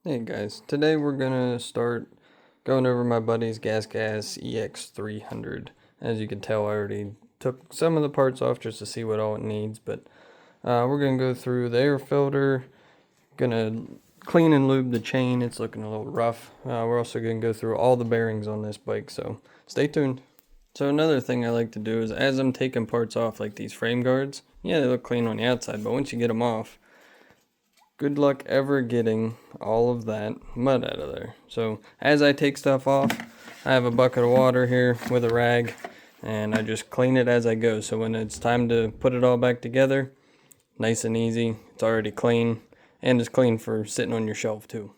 Hey guys, today we're gonna start going over my buddy's Gasgas EX300. As you can tell, I already took some of the parts off just to see what all it needs, but we're gonna go through the air filter, gonna clean and lube the chain. It's looking a little rough. We're also gonna go through all the bearings on this bike, so stay tuned. So another thing I like to do is as I'm taking parts off, like these frame guards, yeah, they look clean on the outside, but once you get them off, good luck ever getting all of that mud out of there. So as I take stuff off, I have a bucket of water here with a rag, and I just clean it as I go. So when it's time to put it all back together, nice and easy. It's already clean, and it's clean for sitting on your shelf too.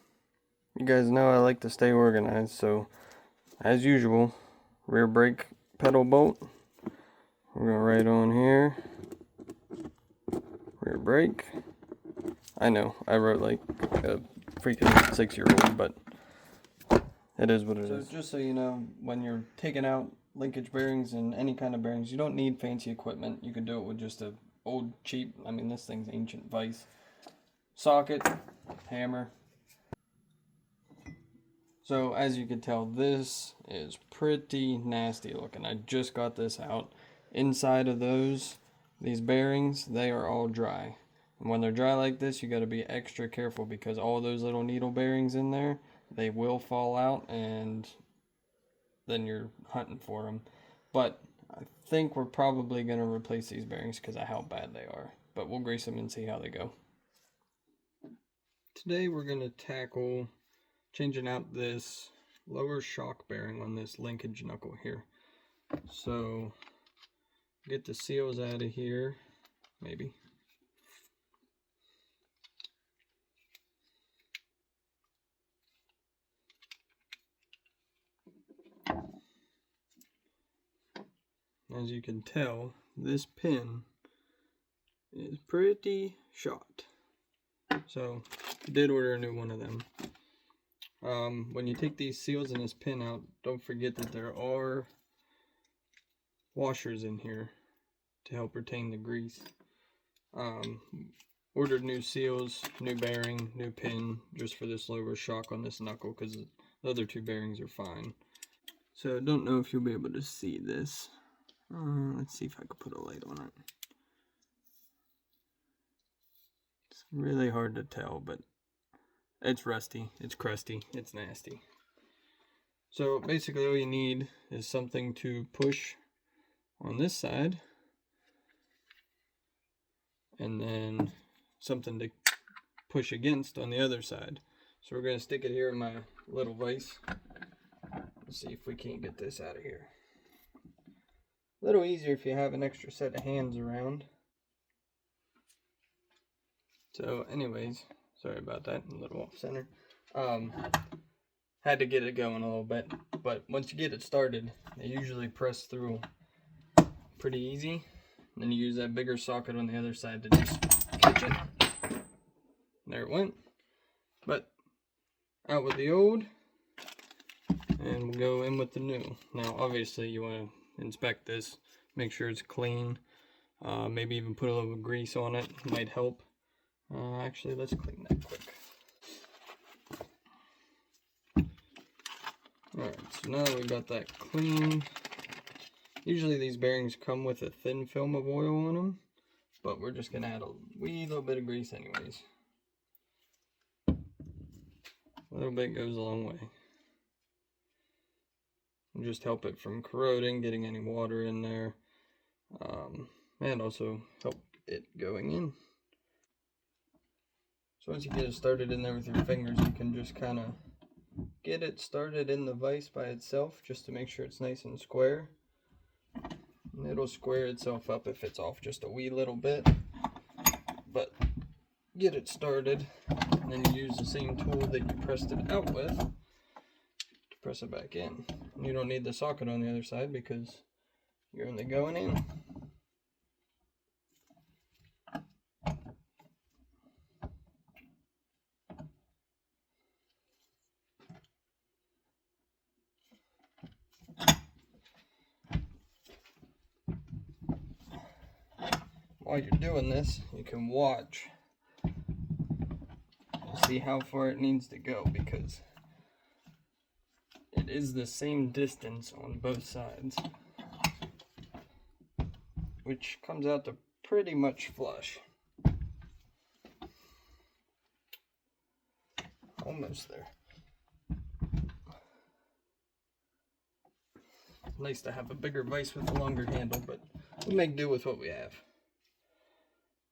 You guys know I like to stay organized, so as usual, rear brake pedal bolt. We're gonna write on here, rear brake. I know, I wrote like a freaking 6-year-old, but it is what it is. So just so you know, when you're taking out linkage bearings and any kind of bearings, you don't need fancy equipment. You can do it with just a old cheap, I mean this thing's ancient vise, socket, hammer. So as you can tell, this is pretty nasty looking. I just got this out. Inside of these bearings, they are all dry. And when they're dry like this, you got to be extra careful because all those little needle bearings in there, they will fall out and then you're hunting for them. But I think we're probably going to replace these bearings because of how bad they are. But we'll grease them and see how they go. Today we're going to tackle changing out this lower shock bearing on this linkage knuckle here. So get the seals out of here, maybe. As you can tell, this pin is pretty shot. So I did order a new one of them. When you take these seals and this pin out, don't forget that there are washers in here to help retain the grease. Ordered new seals, new bearing, new pin, just for this lower shock on this knuckle because the other two bearings are fine. So I don't know if you'll be able to see this. Let's see if I can put a light on it. It's really hard to tell, but it's rusty, it's crusty, it's nasty. So basically all you need is something to push on this side, and then something to push against on the other side. So we're going to stick it here in my little vise. Let's see if we can't get this out of here. A little easier if you have an extra set of hands around. So anyways, sorry about that, a little off center. Had to get it going a little bit, but once you get it started, they usually press through pretty easy. And then you use that bigger socket on the other side to just catch it. There it went. But out with the old, and we'll go in with the new. Now obviously you want to inspect this, make sure it's clean, maybe even put a little grease on it, might help. Actually, let's clean that quick. Alright, so now that we got that clean, usually these bearings come with a thin film of oil on them, but we're just going to add a wee little bit of grease anyways. A little bit goes a long way. And just help it from corroding, getting any water in there, and also help it going in. So once you get it started in there with your fingers, you can just kind of get it started in the vise by itself just to make sure it's nice and square. And it'll square itself up if it's off just a wee little bit. But get it started, and then you use the same tool that you pressed it out with to press it back in. And you don't need the socket on the other side because you're only going in. While you're doing this, you can watch to see how far it needs to go, because it is the same distance on both sides, which comes out to pretty much flush. Almost there. Nice to have a bigger vise with a longer handle, but we'll make do with what we have.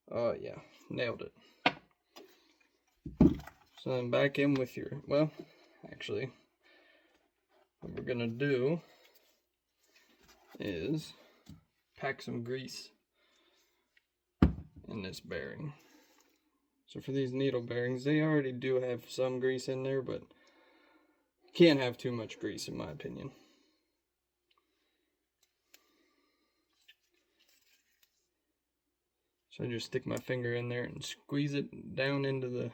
Oh yeah, nailed it. So then back in with your, well, actually, what we're gonna do is pack some grease in this bearing. So for these needle bearings, they already do have some grease in there, but can't have too much grease in my opinion. So I just stick my finger in there and squeeze it down into the,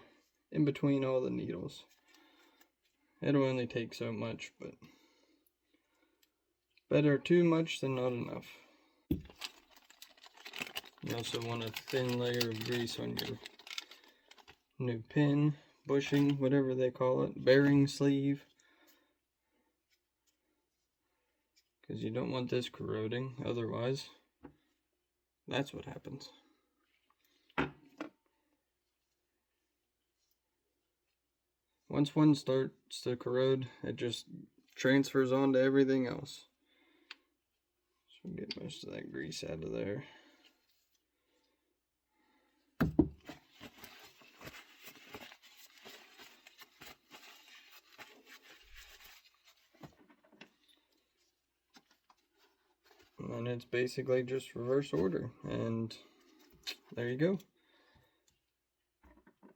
in between all the needles. It'll only take so much, but better too much than not enough. You also want a thin layer of grease on your new pin, bushing, whatever they call it, bearing sleeve. Because you don't want this corroding, otherwise that's what happens. Once one starts to corrode, it just transfers on to everything else. So get most of that grease out of there. And then it's basically just reverse order, and there you go.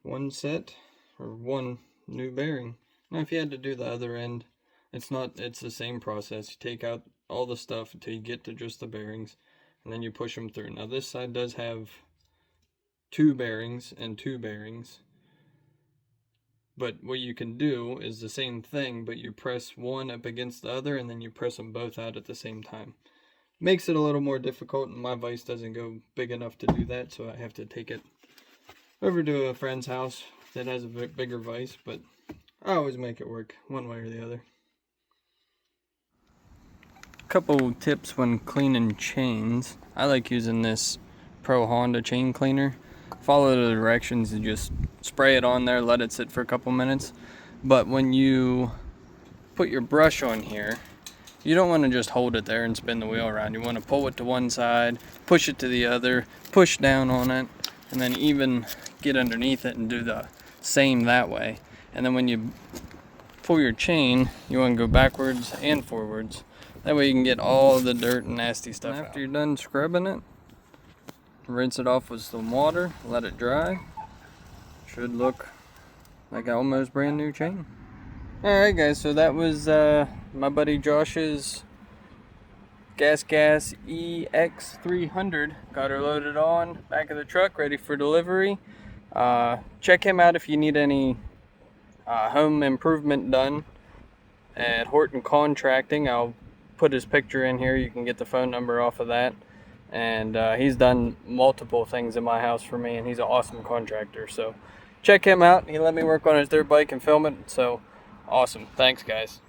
One set, or one new bearing. Now if you had to do the other end, it's the same process. You take out all the stuff until you get to just the bearings, and then you push them through. Now this side does have two bearings and two bearings, but what you can do is the same thing, but you press one up against the other and then you press them both out at the same time. Makes it a little more difficult, and my vise doesn't go big enough to do that, so I have to take it over to a friend's house that has a bigger vise, but I always make it work one way or the other. Couple tips when cleaning chains. I like using this Pro Honda chain cleaner. Follow the directions and just spray it on there, let it sit for a couple minutes. But when you put your brush on here, you don't want to just hold it there and spin the wheel around. You want to pull it to one side, push it to the other, push down on it, and then even get underneath it and do the same that way. And then when you pull your chain, you want to go backwards and forwards. That way you can get all the dirt and nasty stuff out. After you're done scrubbing it, rinse it off with some water, let it dry. Should look like an almost brand new chain. Alright guys, so that was my buddy Josh's Gasgas EX300. Got her loaded on, back of the truck, ready for delivery. Check him out if you need any home improvement done at Horton Contracting. I'll put his picture in here. You can get the phone number off of that. And he's done multiple things in my house for me, and he's an awesome contractor. So check him out. He let me work on his dirt bike and film it. So awesome. Thanks, guys.